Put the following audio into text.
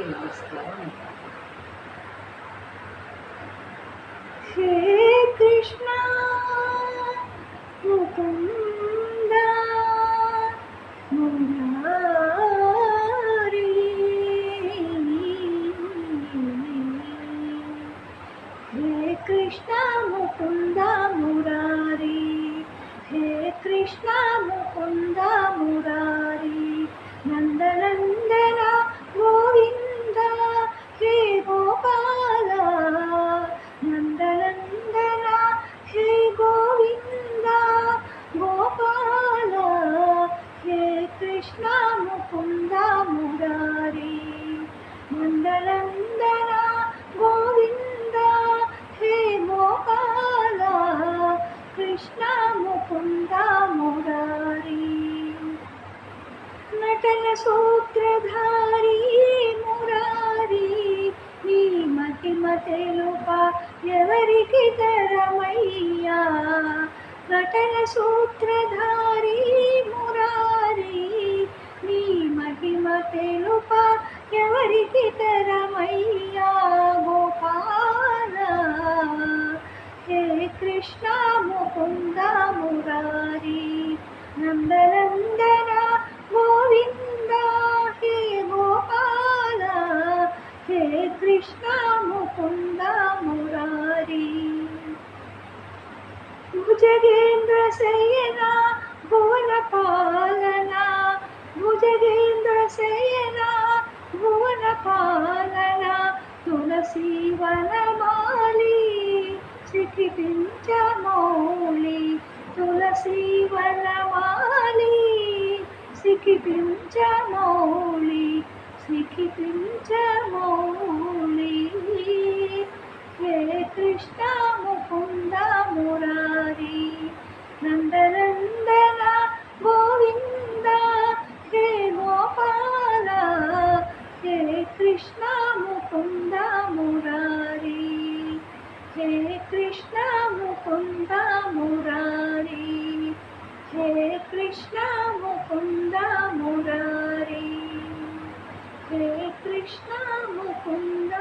అందరికీ నమస్కారం. హే కృష్ణ ముకుంద మురారి, హే కృష్ణ ముకుంద మురారి, హే కృష్ణ ముకుంద మురారి, నందనందన గోవింద హే గోపాల, నందనందన హే గోవింద గోపాల, హే కృష్ణ ముకుంద మురారి, నందనందన గోవింద హే గోపాల, కృష్ణ ముకుంద మురారి, నటన సూత్రధారి మురారి, నీ మహిమ తెలుప ఎవరికి తరమయ్యా, నటన సూత్రధారి మురారి, నీ మహిమ తెలుప ఎవరికి తరమయ్యా గోపాల, హే కృష్ణ ముకుంద మురారి, నందనందన గోవింద హే గోపాల, హే కృష్ణ ముకుంద మురారి, భుజగేంద్ర శయన భువన పాలన, భుజగేంద్ర శయన భువన పాలన, తులసి వనమాలి సిఖిపించమౌళి, తులసి వనమాలి సిఖిపించమౌళి, సిఖిపించమౌళి, హే కృష్ణ ముకుంద మురారి, నందనందన గోవింద హే గోపాల, హే కృష్ణ ముకుంద మురారి, హే కృష్ణ ముకుంద మురారి, హే కృష్ణ ముకుంద మురారి, హే కృష్ణ ముకుంద